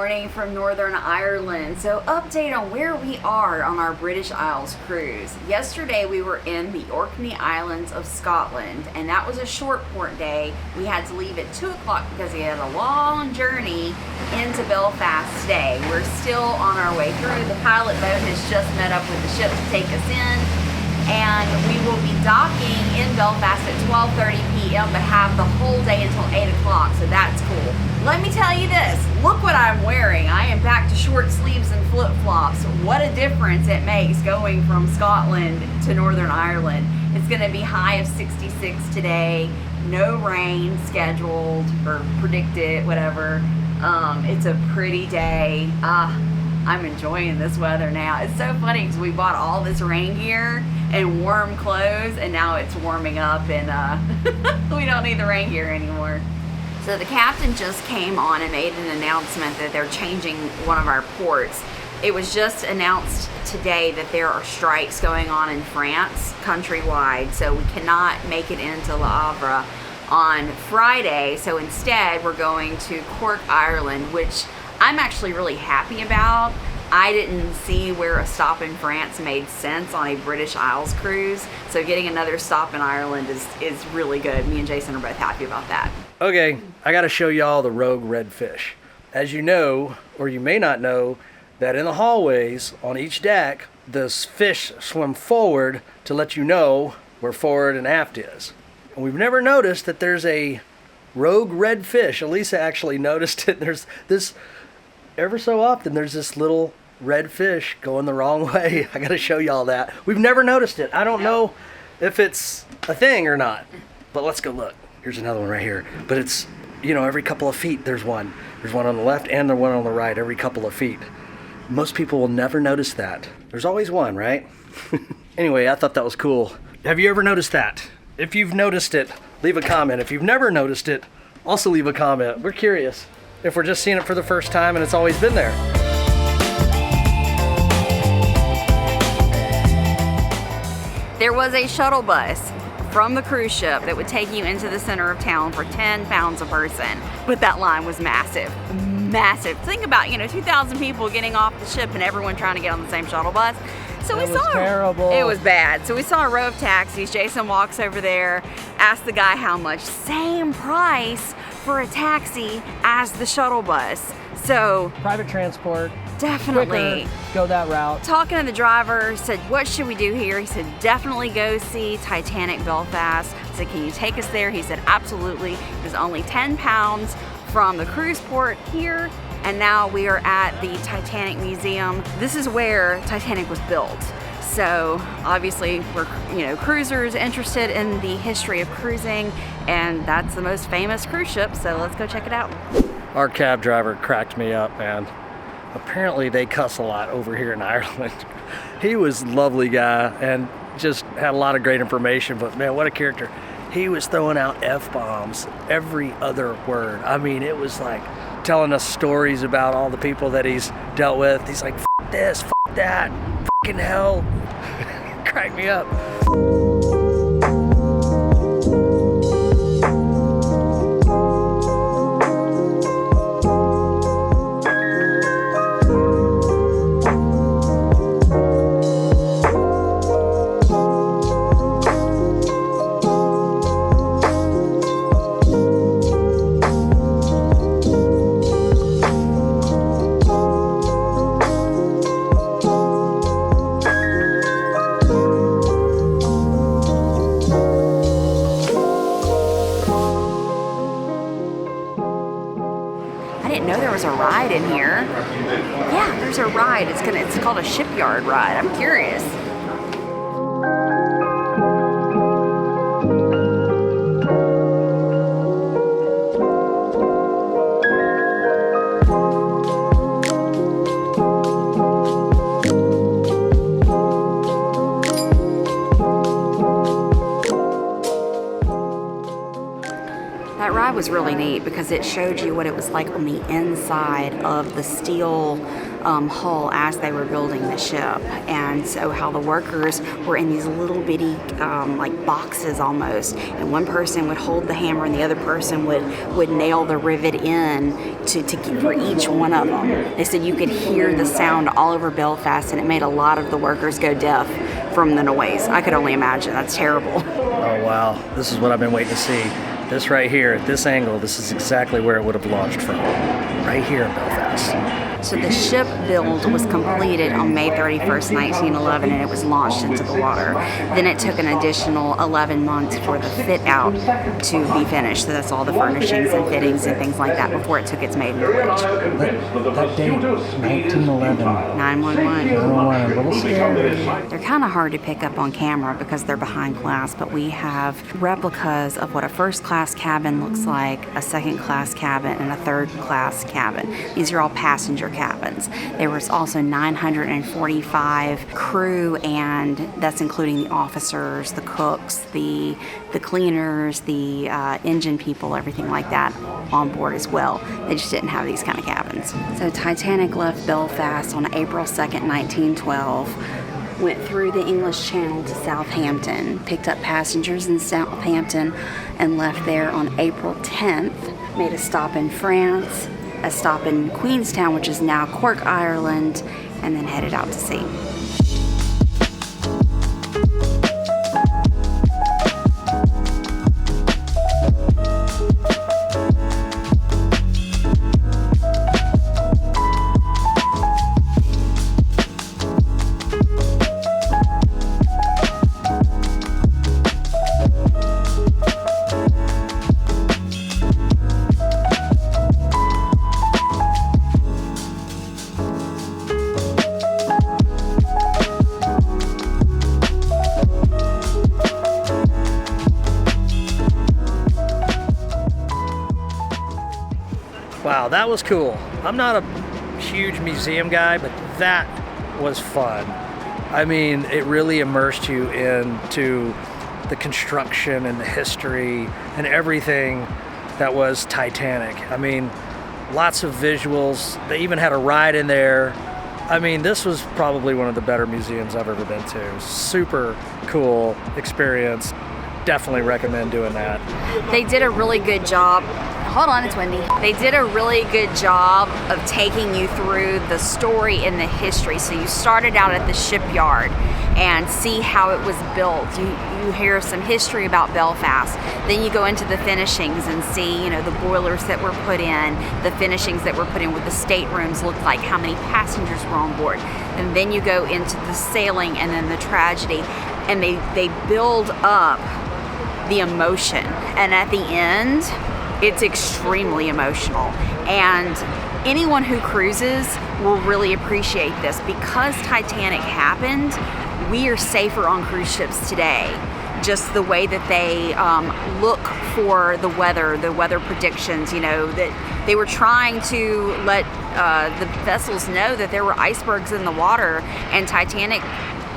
morning from Northern Ireland. So update on where we are on our British Isles cruise. Yesterday we were in the Orkney Islands of Scotland, and that was a short port day. We had to leave at 2 o'clock because we had a long journey into Belfast today. We're still on our way through. The pilot boat has just met up with the ship to take us in, and we will be docking in Belfast at 12:30 p.m. but have the whole day until 8 o'clock, so that's cool. Let me tell you this, look what I'm wearing. I am back to short sleeves and flip-flops. What a difference it makes going from Scotland to Northern Ireland. It's going to be high of 66 today, no rain scheduled or predicted, whatever. It's a pretty day. I'm enjoying this weather now. It's so funny because we bought all this rain gear and warm clothes, and now it's warming up, and we don't need the rain gear anymore. So the captain just came on and made an announcement that they're changing one of our ports. It was just announced today that there are strikes going on in France countrywide, so we cannot make it into Le Havre on Friday. So instead we're going to Cork, Ireland, which I'm actually really happy about. I didn't see where a stop in France made sense on a British Isles cruise, so getting another stop in Ireland is really good. Me and Jason are both happy about that. Okay, I gotta show y'all the rogue redfish. As you know, or you may not know, that in the hallways on each deck, the fish swim forward to let you know where forward and aft is. And we've never noticed that there's a rogue redfish. Elisa actually noticed it. There's this, ever so often, there's this little red fish going the wrong way. I gotta show y'all that. We've never noticed it. I don't know if it's a thing or not, but let's go look. Here's another one right here. But it's, you know, every couple of feet there's one. There's one on the left and the one on the right every couple of feet. Most people will never notice that. There's always one, right? Anyway, I thought that was cool. Have you ever noticed that? If you've noticed it, leave a comment. If you've never noticed it, also leave a comment. We're curious if we're just seeing it for the first time and it's always been there. There was a shuttle bus from the cruise ship that would take you into the center of town for 10 pounds a person. But that line was massive, massive. Think about, 2,000 people getting off the ship and everyone trying to get on the same shuttle bus. So it was terrible. It was bad. So we saw a row of taxis. Jason walks over there, asks the guy how much. Same price for a taxi as the shuttle bus. So private transport. Definitely. Quicker, go that route. Talking to the driver, said, what should we do here? He said, definitely go see Titanic Belfast. I said, can you take us there? He said, absolutely. It was only 10 pounds from the cruise port here, and now we are at the Titanic Museum. This is where Titanic was built. So obviously we're, cruisers interested in the history of cruising, and that's the most famous cruise ship, so let's go check it out. Our cab driver cracked me up, man. Apparently they cuss a lot over here in Ireland. He was a lovely guy and just had a lot of great information, but man, what a character. He was throwing out F-bombs every other word. I mean, it was like telling us stories about all the people that he's dealt with. He's like, f this, f that, fucking hell. Cracked me up. There's a ride in here. Yeah, there's a ride. It's called a shipyard ride. I'm curious. That ride was really neat because it showed you what it was like on the inside of the steel hull as they were building the ship. And so how the workers were in these little bitty like boxes almost, and one person would hold the hammer and the other person would nail the rivet in for each one of them. They said you could hear the sound all over Belfast, and it made a lot of the workers go deaf from the noise. I could only imagine. That's terrible. Oh wow, this is what I've been waiting to see. This right here, at this angle, this is exactly where it would have launched from. Right here in Belfast. So the ship build was completed on May 31st, 1911, and it was launched into the water. Then it took an additional 11 months for the fit out to be finished. So that's all the furnishings and fittings and things like that before it took its maiden voyage. That date, 1911. 911. A little scary. They're kind of hard to pick up on camera because they're behind glass, but we have replicas of what a first class cabin looks like, a second class cabin, and a third class cabin. These are all passenger cabins. There was also 945 crew, and that's including the officers, the cooks, the cleaners, the engine people, everything like that on board as well. They just didn't have these kind of cabins. So Titanic left Belfast on April 2nd, 1912. Went through the English Channel to Southampton, picked up passengers in Southampton, and left there on April 10th. Made a stop in France, a stop in Queenstown, which is now Cork, Ireland, and then headed out to sea. Wow, that was cool. I'm not a huge museum guy, but that was fun. I mean, it really immersed you into the construction and the history and everything that was Titanic. I mean, lots of visuals. They even had a ride in there. I mean, this was probably one of the better museums I've ever been to. Super cool experience. Definitely recommend doing that. They did a really good job. Hold on, it's windy. They did a really good job of taking you through the story and the history. So you started out at the shipyard and see how it was built. You hear some history about Belfast. Then you go into the finishings and see, you know, the boilers that were put in, the finishings that were put in, what the staterooms looked like, how many passengers were on board. And then you go into the sailing and then the tragedy. And they build up the emotion. And at the end, it's extremely emotional, and anyone who cruises will really appreciate this. Because Titanic happened, we are safer on cruise ships today. Just the way that they look for the weather predictions, you know, that they were trying to let the vessels know that there were icebergs in the water, and Titanic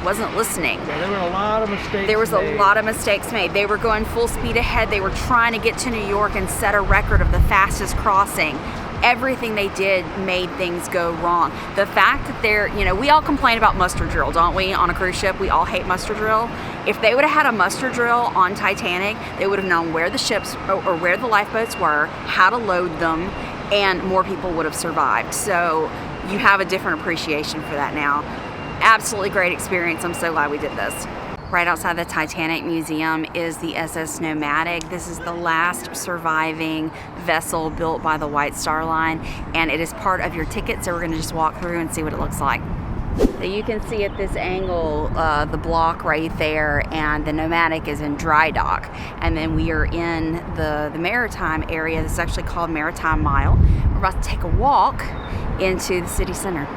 wasn't listening. Yeah, there were a lot of mistakes. There was a lot of mistakes made. They were going full speed ahead. They were trying to get to New York and set a record of the fastest crossing. Everything they did made things go wrong. The fact that they're, you know, we all complain about muster drill, don't we? On a cruise ship, we all hate muster drill. If they would have had a muster drill on Titanic, they would have known where the ships or where the lifeboats were, how to load them, and more people would have survived. So you have a different appreciation for that now. Absolutely great experience. I'm so glad we did this. Right outside the Titanic Museum is the SS Nomadic. This is the last surviving vessel built by the White Star Line, and it is part of your ticket, so we're gonna just walk through and see what it looks like. So you can see at this angle the block right there, and the Nomadic is in dry dock. And then we are in the maritime area. This is actually called Maritime Mile. We're about to take a walk into the city center.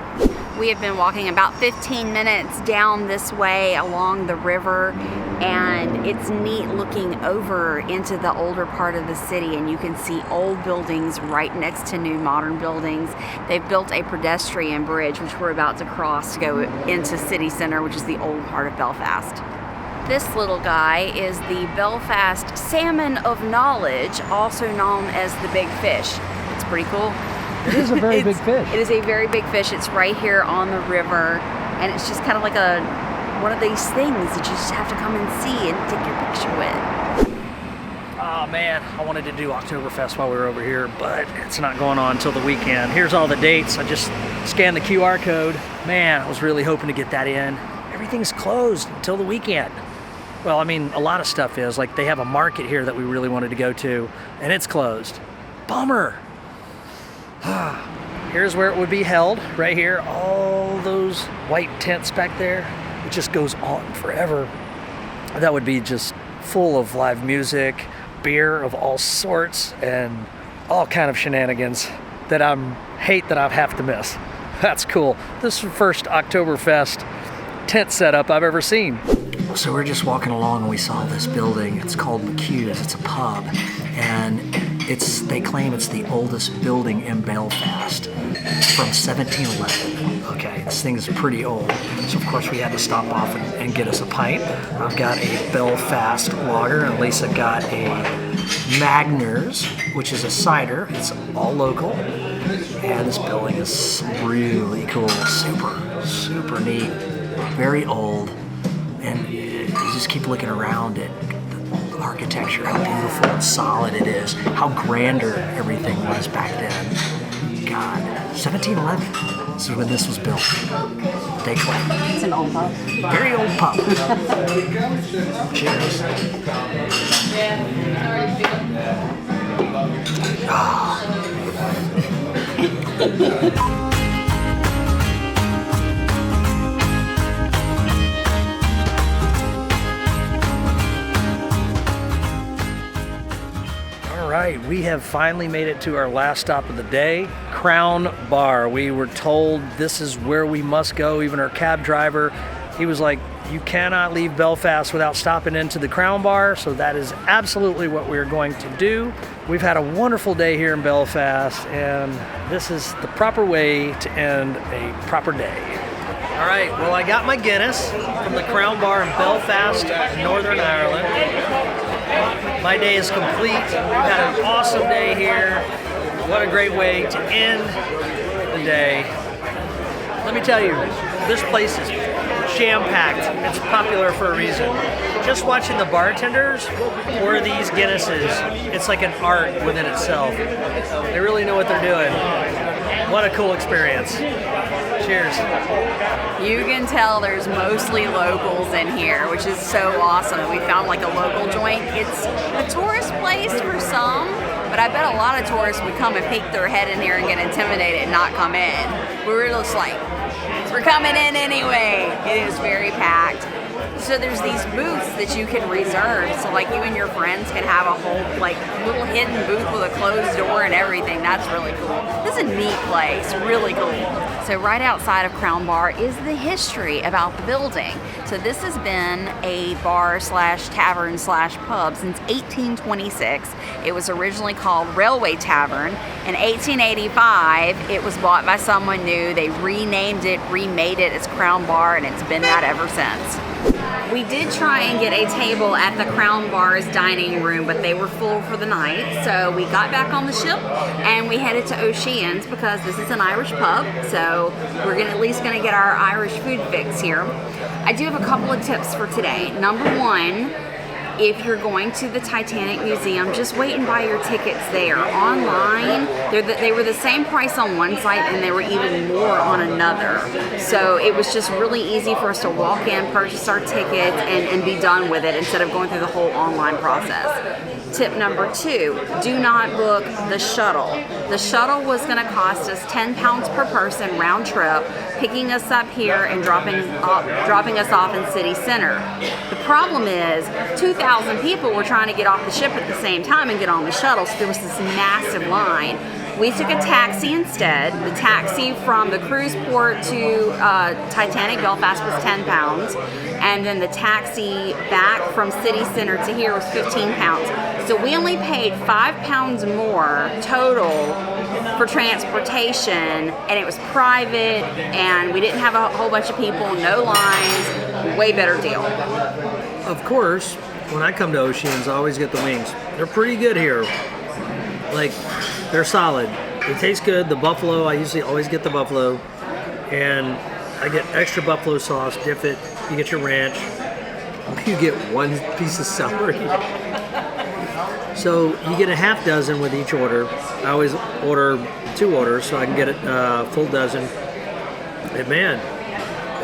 We have been walking about 15 minutes down this way along the river, and it's neat looking over into the older part of the city, and you can see old buildings right next to new modern buildings. They've built a pedestrian bridge, which we're about to cross to go into city center, which is the old part of Belfast. This little guy is the Belfast Salmon of Knowledge, also known as the Big Fish. It's pretty cool. It is a very big fish. It is a very big fish. It's right here on the river, and it's just kind of like one of these things that you just have to come and see and take your picture with. Oh man, I wanted to do Oktoberfest while we were over here, but it's not going on until the weekend. Here's all the dates. I just scanned the QR code. Man, I was really hoping to get that in. Everything's closed until the weekend. Well, I mean, a lot of stuff is. Like, they have a market here that we really wanted to go to, and it's closed. Bummer. Here's where it would be held, right here. All those white tents back there. It just goes on forever. That would be just full of live music, beer of all sorts, and all kind of shenanigans that I hate that I have to miss. That's cool. This is the first Oktoberfest tent setup I've ever seen. So we're just walking along and we saw this building. It's called McHugh's. It's a pub, and they claim it's the oldest building in Belfast from 1711. Okay, this thing is pretty old. So of course we had to stop off and get us a pint. I've got a Belfast lager, and Lisa got a Magners, which is a cider. It's all local. And this building is really cool. Super neat. Very old. And you just keep looking around at the architecture, how beautiful and solid it is, how grander everything was back then. God, 1711. This is when this was built. They claim. It's an old pub. Very old pub. Cheers. All right, we have finally made it to our last stop of the day, Crown Bar. We were told this is where we must go. Even our cab driver, he was like, you cannot leave Belfast without stopping into the Crown Bar, so that is absolutely what we're going to do. We've had a wonderful day here in Belfast, and this is the proper way to end a proper day. All right, well, I got my Guinness from the Crown Bar in Belfast, Northern Ireland. My day is complete. We've had an awesome day here. What a great way to end the day. Let me tell you, this place is jam-packed. It's popular for a reason. Just watching the bartenders pour these Guinnesses, it's like an art within itself. They really know what they're doing. What a cool experience. Cheers. You can tell there's mostly locals in here, which is so awesome. We found like a local joint. It's a tourist place for some, but I bet a lot of tourists would come and peek their head in here and get intimidated and not come in. We were just like, we're coming in anyway. It is very packed. So there's these booths that you can reserve. So like you and your friends can have a whole like little hidden booth with a closed door and everything. That's really cool. This is a neat place, really cool. So right outside of Crown Bar is the history about the building. So this has been a bar slash tavern slash pub since 1826. It was originally called Railway Tavern. In 1885, it was bought by someone new. They renamed it, remade it as Crown Bar, and it's been that ever since. We did try and get a table at the Crown Bar's dining room, but they were full for the night. So we got back on the ship and we headed to O'Shea's because this is an Irish pub. So we're at least gonna get our Irish food fix here. I do have a couple of tips for today. Number one, if you're going to the Titanic Museum, just wait and buy your tickets there. Online, they were the same price on one site and they were even more on another. So it was just really easy for us to walk in, purchase our tickets, and be done with it instead of going through the whole online process. Tip number two, do not book the shuttle. The shuttle was going to cost us £10 per person round trip, picking us up here and dropping us off in City Center. The problem is 2,000 people were trying to get off the ship at the same time and get on the shuttle, so there was this massive line. We took a taxi instead. The taxi from the cruise port to Titanic Belfast was £10, and then the taxi back from City Center to here was £15. So we only paid £5 more total for transportation, and it was private, and we didn't have a whole bunch of people, no lines, way better deal. Of course, when I come to O'Shea's, I always get the wings. They're pretty good here. Like, they're solid. It tastes good. The buffalo, I usually always get the buffalo. And I get extra buffalo sauce, dip it. You get your ranch. You get one piece of celery. So you get a half dozen with each order. I always order 2 orders so I can get a full dozen. And man,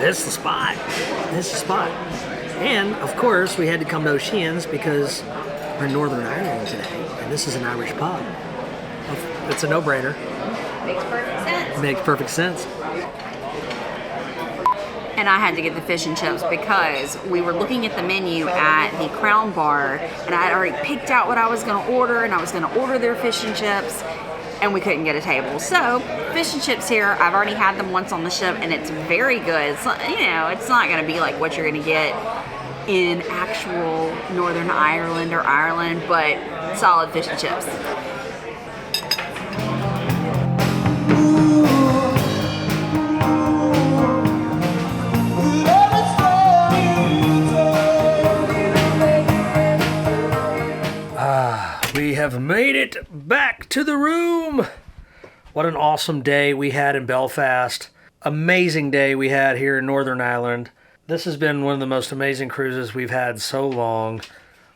this is the spot. This is the spot. And of course, we had to come to O'Shea's because we're in Northern Ireland today, and this is an Irish pub. It's a no-brainer. Makes perfect sense. Makes perfect sense. And I had to get the fish and chips because we were looking at the menu at the Crown Bar, and I had already picked out what I was going to order, and I was going to order their fish and chips, and we couldn't get a table. So fish and chips here, I've already had them once on the ship, and it's very good. It's, you know, it's not going to be like what you're going to get in actual Northern Ireland or Ireland, but solid fish and chips. We have made it back to the room. What an awesome day we had in Belfast. Amazing day we had here in Northern Ireland. This has been one of the most amazing cruises we've had so long.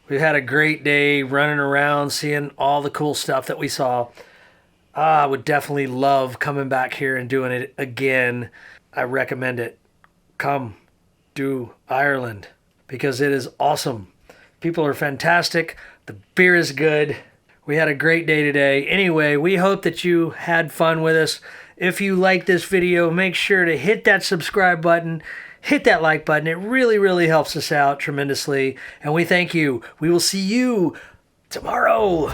We've had a great day running around, seeing all the cool stuff that we saw. I would definitely love coming back here and doing it again. I recommend it. Come do Ireland because it is awesome. People are fantastic. The beer is good. We had a great day today. Anyway, we hope that you had fun with us. If you like this video, make sure to hit that subscribe button, hit that like button. It really, really helps us out tremendously. And we thank you. We will see you tomorrow.